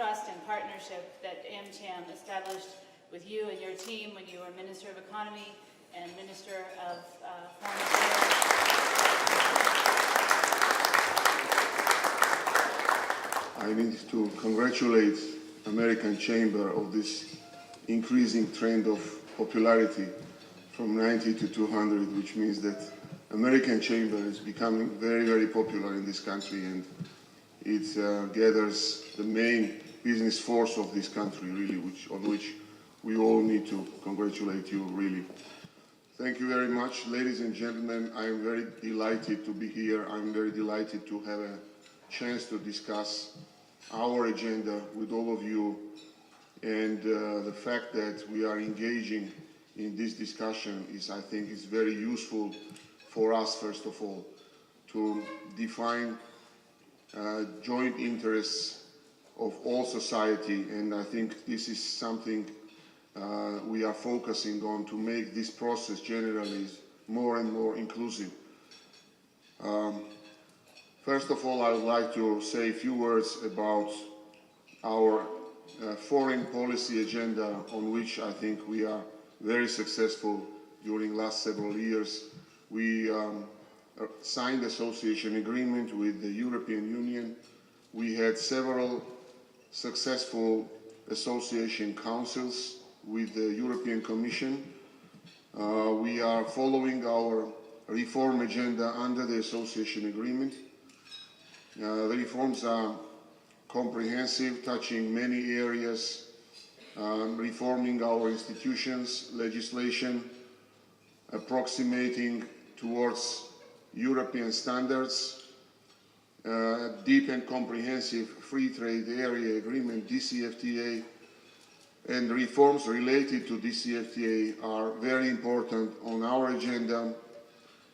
trust and partnership that AmCham established with you and your team when you were Minister of Economy and Minister of Foreign Affairs. I need to congratulate American Chamber of this increasing trend of popularity from 90 to 200, which means that American Chamber is becoming very, very popular in this country, and it gathers the main business force of this country, really, on which we all need to congratulate you, really. Thank you very much, ladies and gentlemen. I am very delighted to be here. I'm very delighted to have a chance to discuss our agenda with all of you, and the fact that we are engaging in this discussion I think, is very useful for us, first of all, to define joint interests of all society, and I think this is something we are focusing on to make this process generally more and more inclusive. First of all, I would like to say a few words about our foreign policy agenda, on which I think we are very successful during the last several years. We signed association agreement with the European Union. We had several successful association councils with the European Commission. We are following our reform agenda under the association agreement. The reforms are comprehensive, touching many areas, reforming our institutions, legislation, approximating towards European standards, deep and comprehensive free trade area agreement, DCFTA, and reforms related to DCFTA are very important on our agenda.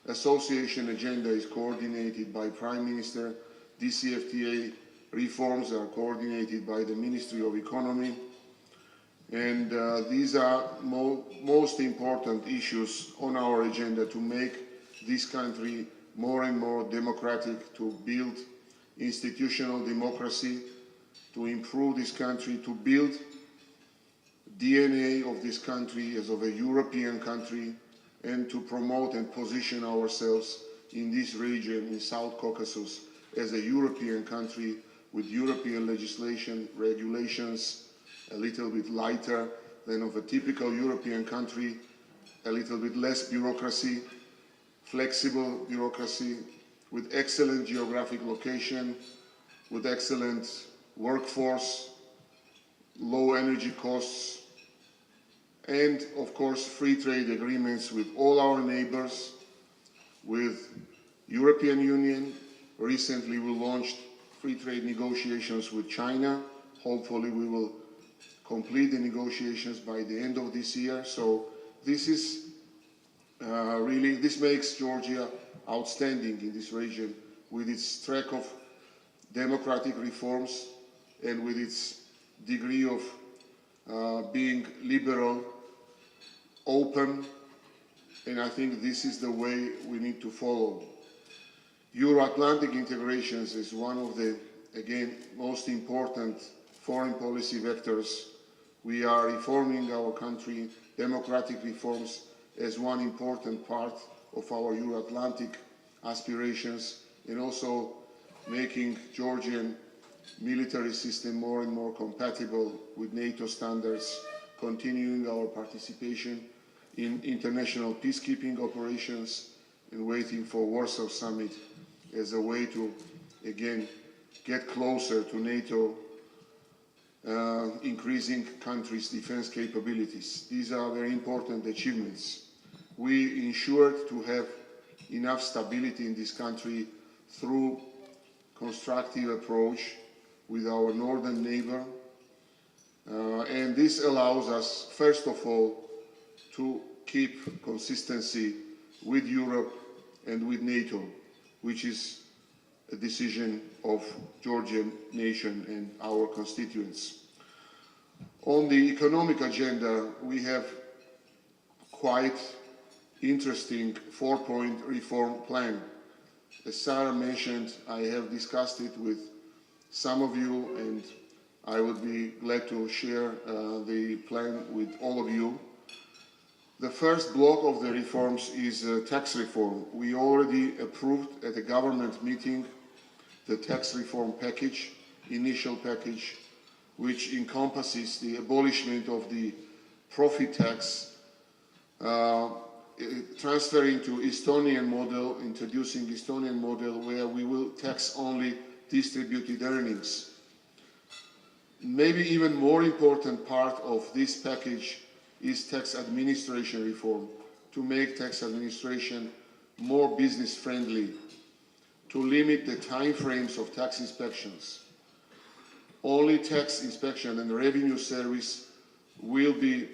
Association agenda is coordinated by Prime Minister. DCFTA reforms are coordinated by the Ministry of Economy. And these are most important issues on our agenda to make this country more and more democratic, to build institutional democracy, to improve this country, to build DNA of this country as of a European country, and to promote and position ourselves in this region, in South Caucasus, as a European country with European legislation, regulations, a little bit lighter than of a typical European country, a little bit less bureaucracy, flexible bureaucracy, with excellent geographic location, with excellent workforce, low energy costs, and of course free trade agreements with all our neighbors, with European Union. Recently we launched free trade negotiations with China. Hopefully we will complete the negotiations by the end of this year. So this is this makes Georgia outstanding in this region, with its track of democratic reforms and with its degree of being liberal, open, and I think this is the way we need to follow. Euro-Atlantic integrations is one of the, again, most important foreign policy vectors. We are reforming our country, democratic reforms, as one important part of our Euro-Atlantic aspirations, and also making Georgian military system more and more compatible with NATO standards, continuing our participation in international peacekeeping operations, and waiting for Warsaw Summit as a way to, again, get closer to NATO, increasing countries' defense capabilities. These are very important achievements. We ensured to have enough stability in this country through constructive approach with our northern neighbor, and this allows us, first of all, to keep consistency with Europe and with NATO, which is a decision of Georgian nation and our constituents. On the economic agenda, we have quite interesting four-point reform plan. As Sarah mentioned, I have discussed it with some of you, and I would be glad to share the plan with all of you. The first block of the reforms is tax reform. We already approved at a government meeting the tax reform package, initial package, which encompasses the abolishment of the profit tax, transferring to Estonian model, introducing Estonian model where we will tax only distributed earnings. Maybe even more important part of this package is tax administration reform, to make tax administration more business friendly, to limit the time frames of tax inspections. Only tax inspection and revenue service will be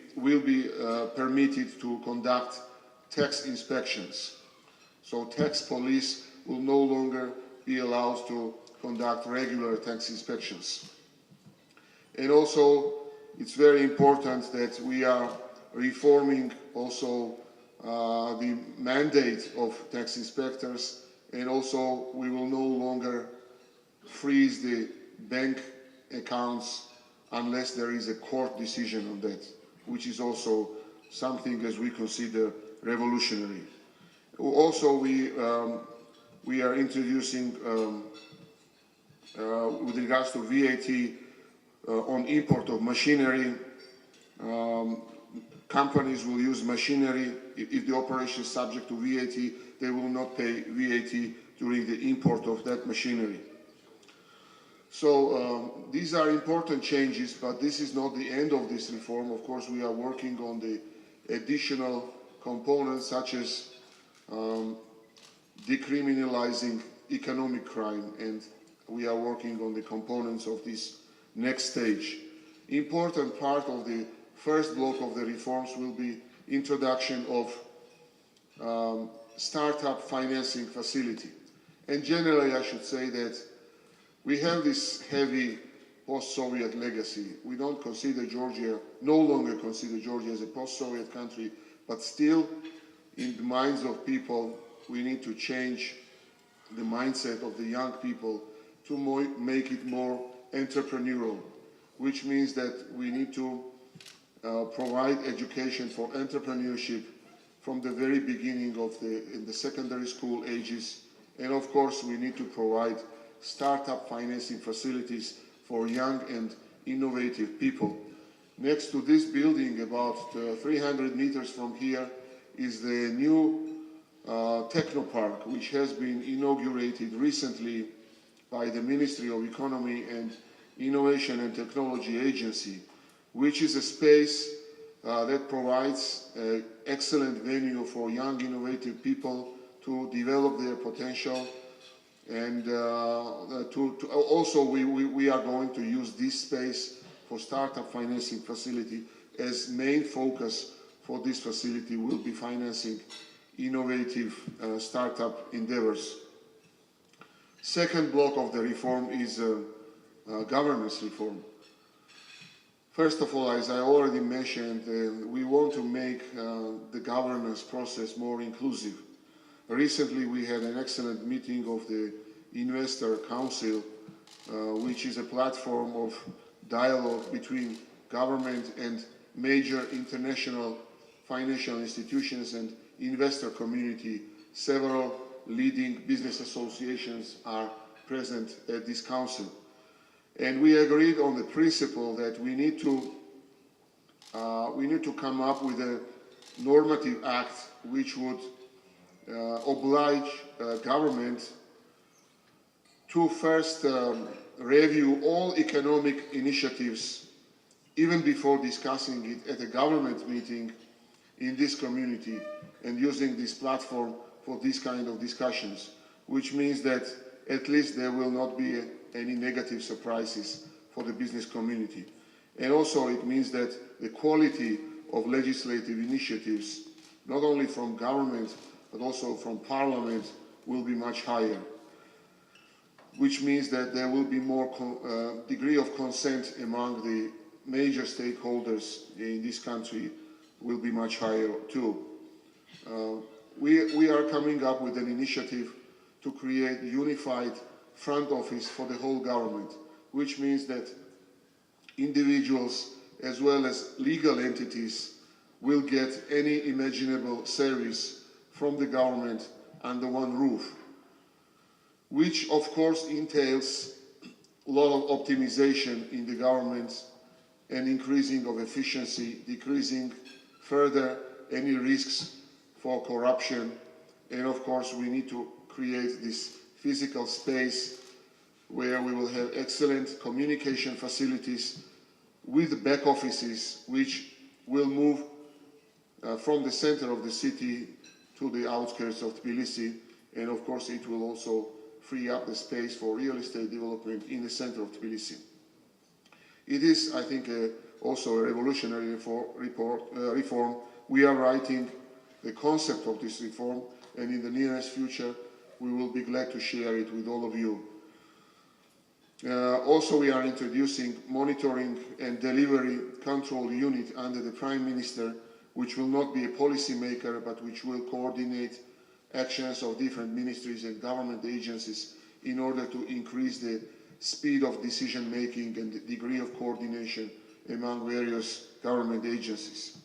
permitted to conduct tax inspections. So tax police will no longer be allowed to conduct regular tax inspections. And also, it's very important that we are reforming also the mandate of tax inspectors, and also we will no longer freeze the bank accounts unless there is a court decision on that, which is also something as we consider revolutionary. Also, we are introducing, with regards to VAT, on import of machinery. Companies will use machinery. If the operation is subject to VAT, they will not pay VAT during the import of that machinery. So these are important changes, but this is not the end of this reform. Of course, we are working on the additional components such as decriminalizing economic crime, and we are working on the components of this next stage. Important part of the first block of the reforms will be introduction of startup financing facility. And generally, I should say that we have this heavy post-Soviet legacy. We don't consider Georgia, no longer consider Georgia as a post-Soviet country, but still in the minds of people, we need to change the mindset of the young people to make it more entrepreneurial, which means that we need to provide education for entrepreneurship from the very beginning of in the secondary school ages. And of course, we need to provide startup financing facilities for young and innovative people. Next to this building, about 300 meters from here, is the new Technopark, which has been inaugurated recently by the Ministry of Economy and Innovation and Technology Agency, which is a space that provides an excellent venue for young, innovative people to develop their potential. And also we are going to use this space for startup financing facility. As main focus for this facility will be financing innovative startup endeavors. Second block of the reform is governance reform. First of all, as I already mentioned, we want to make the governance process more inclusive. Recently, we had an excellent meeting of the Investor Council, which is a platform of dialogue between government and major international financial institutions and investor community. Several leading business associations are present at this council. And we agreed on the principle that we need to come up with a normative act which would oblige government to first review all economic initiatives even before discussing it at a government meeting in this community and using this platform for this kind of discussions, which means that at least there will not be any negative surprises for the business community. And also it means that the quality of legislative initiatives, not only from government, but also from parliament, will be much higher, which means that there will be more degree of consent among the major stakeholders in this country will be much higher too. We are coming up with an initiative to create unified front office for the whole government, which means that individuals as well as legal entities will get any imaginable service from the government under one roof, which of course entails a lot of optimization in the government and increasing of efficiency, decreasing further any risks for corruption. And of course we need to create this physical space where we will have excellent communication facilities with back offices which will move from the center of the city to the outskirts of Tbilisi, and of course it will also free up the space for real estate development in the center of Tbilisi. It is, I think, also a revolutionary reform. We are writing the concept of this reform, and in the nearest future we will be glad to share it with all of you. Also, we are introducing monitoring and delivery control unit under the Prime Minister, which will not be a policy maker, but which will coordinate actions of different ministries and government agencies in order to increase the speed of decision making and the degree of coordination among various government agencies.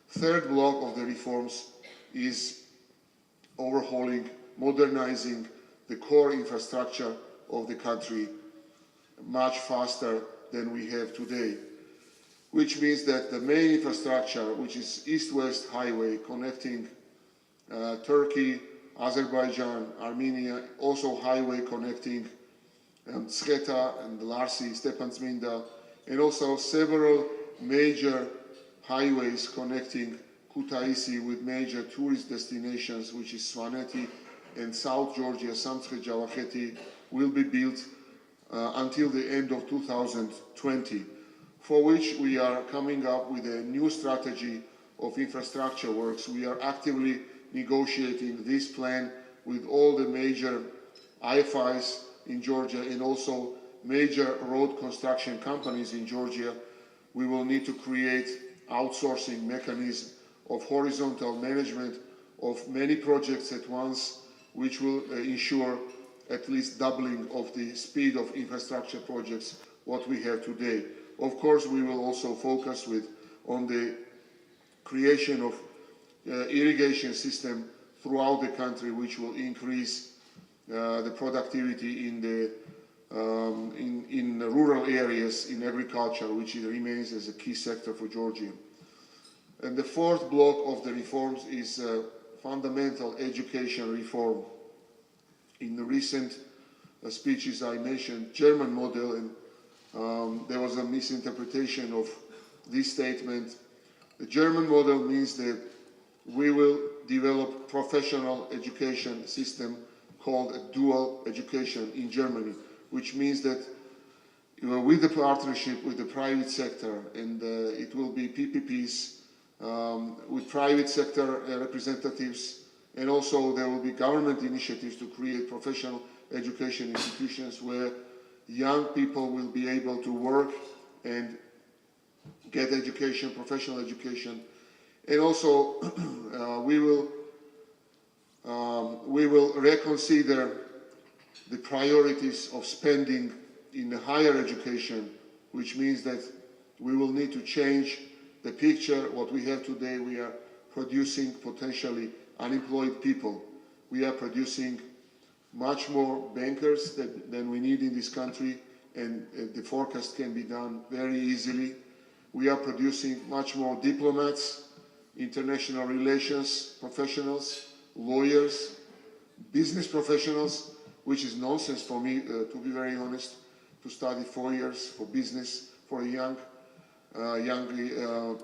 Third block of the reforms is overhauling, modernizing the core infrastructure of the country much faster than we have today, which means that the main infrastructure, which is east-west highway connecting Turkey, Azerbaijan, Armenia, also highway connecting Tsketa and Larsi, Stepantsminda, and also several major highways connecting Kutaisi with major tourist destinations, which is Svaneti and South Georgia, Samtskhe Javakheti, will be built until the end of 2020, for which we are coming up with a new strategy of infrastructure works. We are actively negotiating this plan with all the major IFIs in Georgia and also major road construction companies in Georgia. We will need to create outsourcing mechanism of horizontal management of many projects at once, which will ensure at least doubling of the speed of infrastructure projects what we have today. Of course, we will also focus on the creation of irrigation system throughout the country, which will increase the productivity in the rural areas in agriculture, which remains as a key sector for Georgia. And the fourth block of the reforms is fundamental education reform. In the recent speeches I mentioned German model, and there was a misinterpretation of this statement. The German model means that we will develop professional education system called a dual education in Germany, which means that with the partnership with the private sector, and it will be PPPs with private sector representatives, and also there will be government initiatives to create professional education institutions where young people will be able to work and get education, professional education. And also we will reconsider the priorities of spending in the higher education, which means that we will need to change the picture. What we have today, we are producing potentially unemployed people. We are producing much more bankers than we need in this country, and the forecast can be done very easily. We are producing much more diplomats, international relations professionals, lawyers, business professionals, which is nonsense for me, to be very honest, to study 4 years for business for a young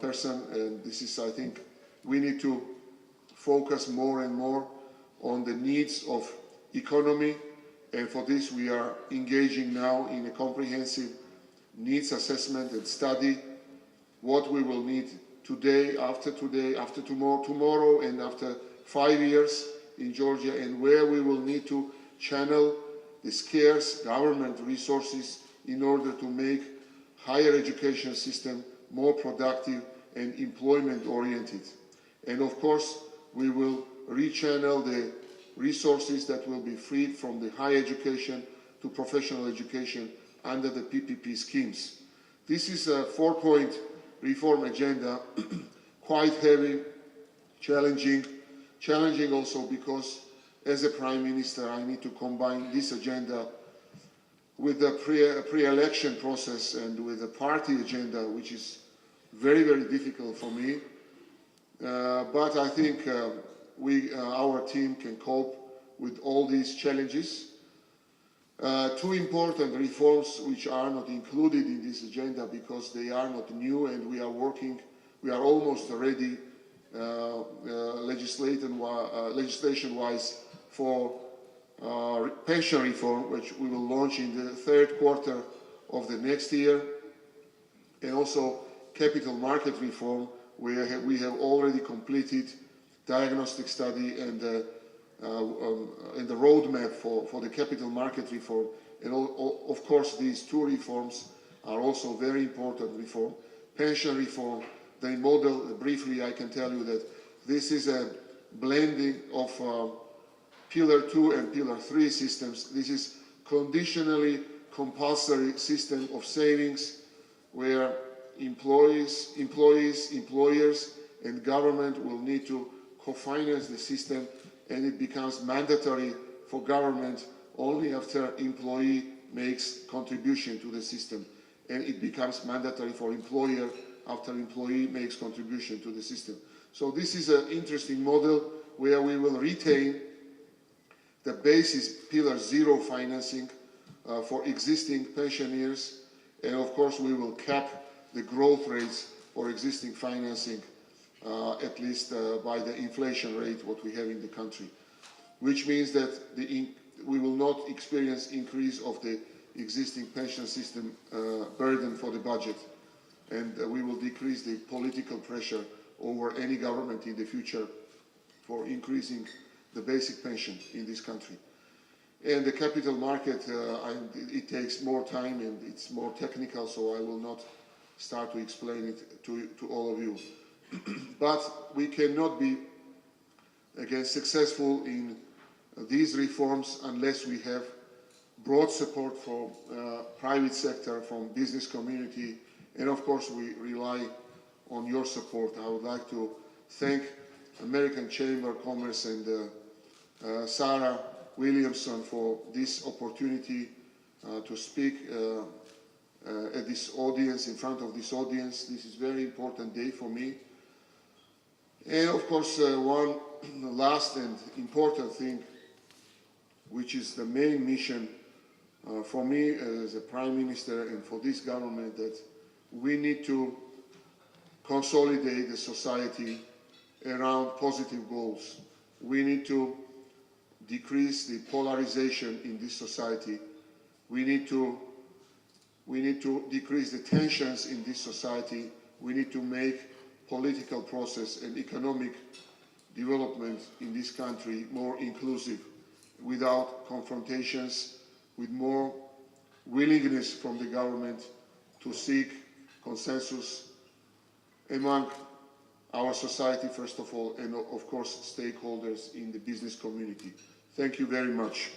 person. And this is, I think, we need to focus more and more on the needs of economy, and for this we are engaging now in a comprehensive needs assessment and study what we will need today, after tomorrow, and after 5 years in Georgia, and where we will need to channel the scarce government resources in order to make higher education system more productive and employment oriented. And of course, we will rechannel the resources that will be freed from the higher education to professional education under the PPP schemes. This is a 4-point reform agenda, quite heavy, challenging also because as a Prime Minister I need to combine this agenda with the pre-election process and with the party agenda, which is very, very difficult for me. But I think our team can cope with all these challenges. Two important reforms which are not included in this agenda because they are not new, and we are almost ready legislation-wise for pension reform, which we will launch in the third quarter of the next year, and also capital market reform, where we have already completed diagnostic study and the roadmap for the capital market reform. And of course, these two reforms are also very important reform. Pension reform, the model, briefly I can tell you that this is a blending of Pillar 2 and Pillar 3 systems. This is conditionally compulsory system of savings where employers, and government will need to co-finance the system, and it becomes mandatory for government only after employee makes contribution to the system, and it becomes mandatory for employer after employee makes contribution to the system. So this is an interesting model where we will retain the basis Pillar 0 financing for existing pensioners, and of course we will cap the growth rates for existing financing at least by the inflation rate what we have in the country, which means that we will not experience increase of the existing pension system burden for the budget, and we will decrease the political pressure over any government in the future for increasing the basic pension in this country. And the capital market, it takes more time and it's more technical, so I will not start to explain it to all of you. But we cannot be, again, successful in these reforms unless we have broad support from private sector, from business community, and of course we rely on your support. I would like to thank American Chamber of Commerce and Sarah Williamson for this opportunity to speak at this audience, in front of this audience. This is a very important day for me. And of course, one last and important thing, which is the main mission for me as a Prime Minister and for this government, that we need to consolidate the society around positive goals. We need to decrease the polarization in this society. We need to decrease the tensions in this society. We need to make political process and economic development in this country more inclusive, without confrontations, with more willingness from the government to seek consensus among our society, first of all, and of course stakeholders in the business community. Thank you very much.